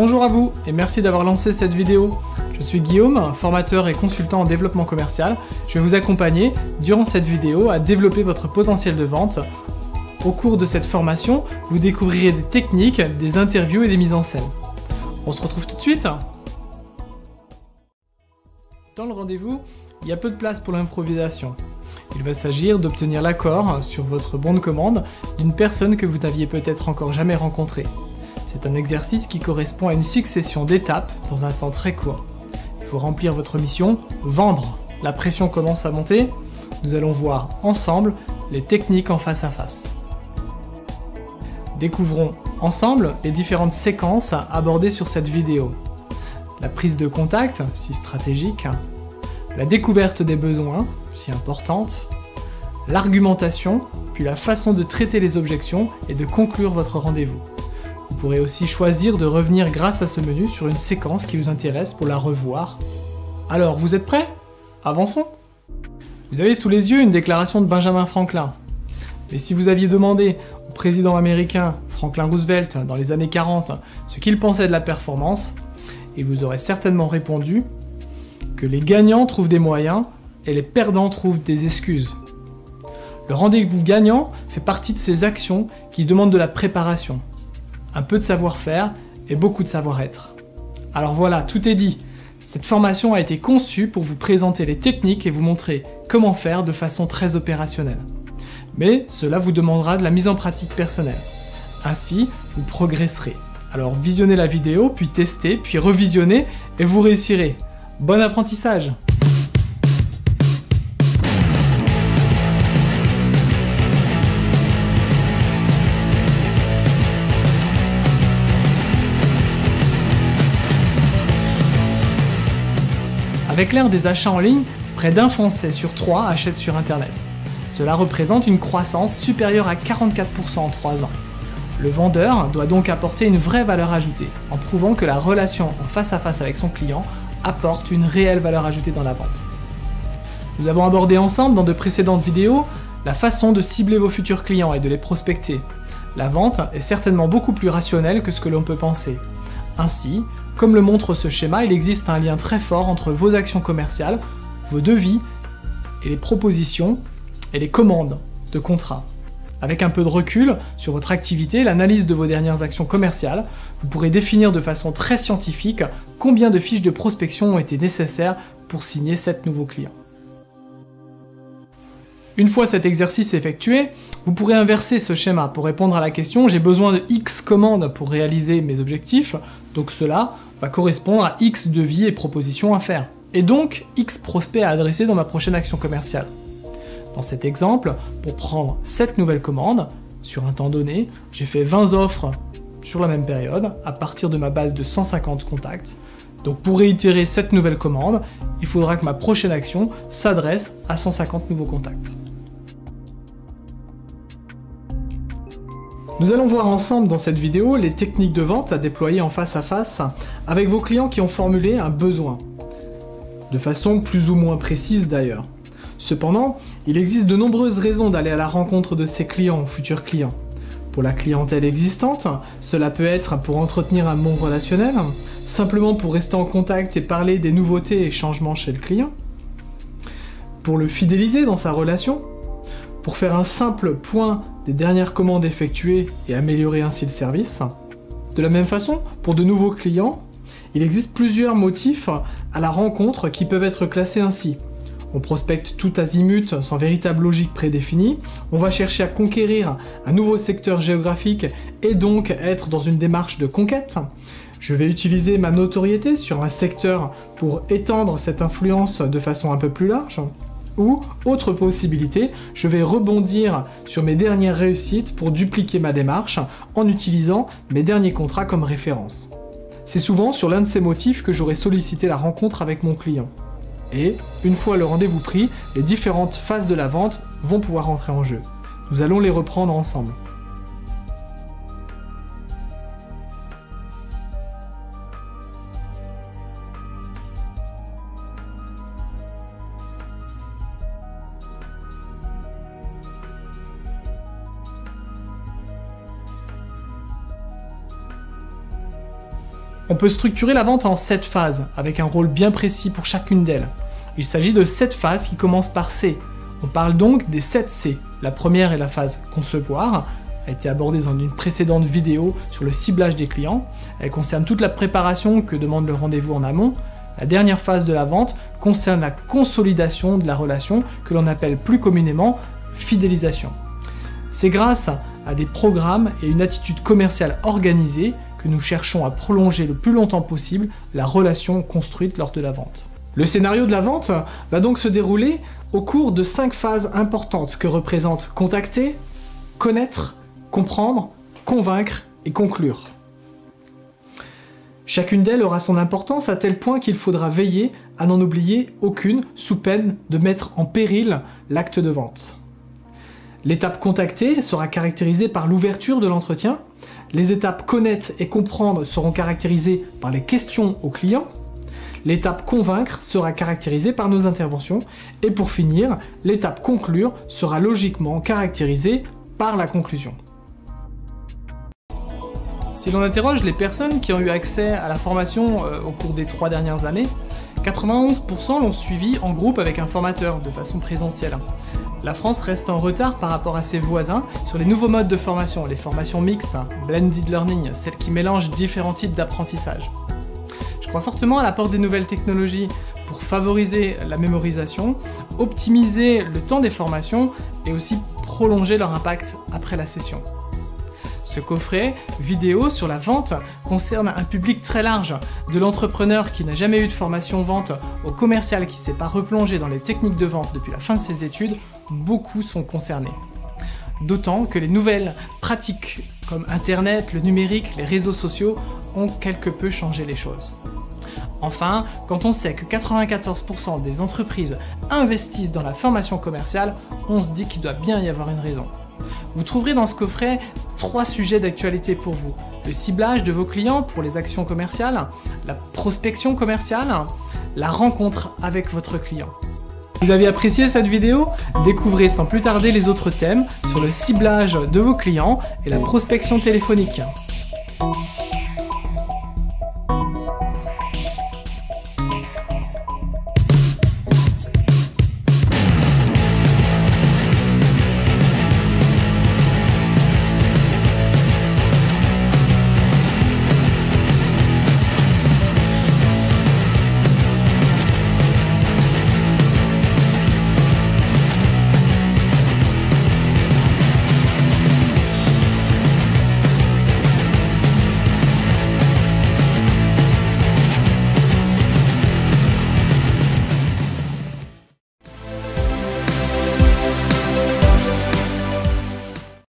Bonjour à vous et merci d'avoir lancé cette vidéo. Je suis Guillaume, formateur et consultant en développement commercial. Je vais vous accompagner durant cette vidéo à développer votre potentiel de vente. Au cours de cette formation, vous découvrirez des techniques, des interviews et des mises en scène. On se retrouve tout de suite. Dans le rendez-vous, il y a peu de place pour l'improvisation. Il va s'agir d'obtenir l'accord sur votre bon de commande d'une personne que vous n'aviez peut-être encore jamais rencontrée. C'est un exercice qui correspond à une succession d'étapes dans un temps très court. Il faut remplir votre mission, vendre. La pression commence à monter. Nous allons voir ensemble les techniques en face à face. Découvrons ensemble les différentes séquences abordées sur cette vidéo. La prise de contact, si stratégique, la découverte des besoins, si importante, l'argumentation, puis la façon de traiter les objections et de conclure votre rendez-vous. Vous pourrez aussi choisir de revenir grâce à ce menu sur une séquence qui vous intéresse pour la revoir. Alors, vous êtes prêts? Avançons! Vous avez sous les yeux une déclaration de Benjamin Franklin. Mais si vous aviez demandé au président américain Franklin Roosevelt dans les années 40 ce qu'il pensait de la performance, il vous aurait certainement répondu que les gagnants trouvent des moyens et les perdants trouvent des excuses. Le rendez-vous gagnant fait partie de ces actions qui demandent de la préparation, un peu de savoir-faire et beaucoup de savoir-être. Alors voilà, tout est dit. Cette formation a été conçue pour vous présenter les techniques et vous montrer comment faire de façon très opérationnelle. Mais cela vous demandera de la mise en pratique personnelle. Ainsi, vous progresserez. Alors visionnez la vidéo, puis testez, puis revisionnez et vous réussirez. Bon apprentissage! Avec l'ère des achats en ligne, près d'un Français sur 3 achète sur Internet. Cela représente une croissance supérieure à 44% en 3 ans. Le vendeur doit donc apporter une vraie valeur ajoutée, en prouvant que la relation en face à face avec son client apporte une réelle valeur ajoutée dans la vente. Nous avons abordé ensemble dans de précédentes vidéos la façon de cibler vos futurs clients et de les prospecter. La vente est certainement beaucoup plus rationnelle que ce que l'on peut penser. Ainsi, comme le montre ce schéma, il existe un lien très fort entre vos actions commerciales, vos devis et les propositions et les commandes de contrats. Avec un peu de recul sur votre activité, l'analyse de vos dernières actions commerciales, vous pourrez définir de façon très scientifique combien de fiches de prospection ont été nécessaires pour signer 7 nouveaux clients. Une fois cet exercice effectué, vous pourrez inverser ce schéma pour répondre à la question « j'ai besoin de X commandes pour réaliser mes objectifs », donc cela va correspondre à X devis et propositions à faire, et donc X prospects à adresser dans ma prochaine action commerciale. Dans cet exemple, pour prendre 7 nouvelles commandes, sur un temps donné, j'ai fait 20 offres sur la même période, à partir de ma base de 150 contacts. Donc pour réitérer cette nouvelle commande, il faudra que ma prochaine action s'adresse à 150 nouveaux contacts. Nous allons voir ensemble dans cette vidéo les techniques de vente à déployer en face à face avec vos clients qui ont formulé un besoin, de façon plus ou moins précise d'ailleurs. Cependant, il existe de nombreuses raisons d'aller à la rencontre de ces clients ou futurs clients. Pour la clientèle existante, cela peut être pour entretenir un bon relationnel, simplement pour rester en contact et parler des nouveautés et changements chez le client, pour le fidéliser dans sa relation, pour faire un simple point des dernières commandes effectuées et améliorer ainsi le service. De la même façon, pour de nouveaux clients, il existe plusieurs motifs à la rencontre qui peuvent être classés ainsi. On prospecte tout azimut sans véritable logique prédéfinie, on va chercher à conquérir un nouveau secteur géographique et donc être dans une démarche de conquête. Je vais utiliser ma notoriété sur un secteur pour étendre cette influence de façon un peu plus large. Ou, autre possibilité, je vais rebondir sur mes dernières réussites pour dupliquer ma démarche en utilisant mes derniers contrats comme référence. C'est souvent sur l'un de ces motifs que j'aurai sollicité la rencontre avec mon client. Et, une fois le rendez-vous pris, les différentes phases de la vente vont pouvoir entrer en jeu. Nous allons les reprendre ensemble. On peut structurer la vente en 7 phases, avec un rôle bien précis pour chacune d'elles. Il s'agit de 7 phases qui commencent par C. On parle donc des 7 C. La première est la phase concevoir, a été abordée dans une précédente vidéo sur le ciblage des clients. Elle concerne toute la préparation que demande le rendez-vous en amont. La dernière phase de la vente concerne la consolidation de la relation que l'on appelle plus communément fidélisation. C'est grâce à des programmes et une attitude commerciale organisée que nous cherchons à prolonger le plus longtemps possible la relation construite lors de la vente. Le scénario de la vente va donc se dérouler au cours de 5 phases importantes que représentent contacter, connaître, comprendre, convaincre et conclure. Chacune d'elles aura son importance à tel point qu'il faudra veiller à n'en oublier aucune sous peine de mettre en péril l'acte de vente. L'étape contacter sera caractérisée par l'ouverture de l'entretien, les étapes connaître et comprendre seront caractérisées par les questions au client, l'étape convaincre sera caractérisée par nos interventions, et pour finir, l'étape conclure sera logiquement caractérisée par la conclusion. Si l'on interroge les personnes qui ont eu accès à la formation au cours des 3 dernières années, 91% l'ont suivi en groupe avec un formateur de façon présentielle. La France reste en retard par rapport à ses voisins sur les nouveaux modes de formation, les formations mixtes, blended learning, celles qui mélangent différents types d'apprentissage. Je crois fortement à l'apport des nouvelles technologies pour favoriser la mémorisation, optimiser le temps des formations et aussi prolonger leur impact après la session. Ce coffret vidéo sur la vente concerne un public très large, de l'entrepreneur qui n'a jamais eu de formation vente au commercial qui ne s'est pas replongé dans les techniques de vente depuis la fin de ses études, beaucoup sont concernés. D'autant que les nouvelles pratiques comme Internet, le numérique, les réseaux sociaux ont quelque peu changé les choses. Enfin, quand on sait que 94% des entreprises investissent dans la formation commerciale, on se dit qu'il doit bien y avoir une raison. Vous trouverez dans ce coffret 3 sujets d'actualité pour vous. Le ciblage de vos clients pour les actions commerciales, la prospection commerciale, la rencontre avec votre client. Vous avez apprécié cette vidéo? Découvrez sans plus tarder les autres thèmes sur le ciblage de vos clients et la prospection téléphonique.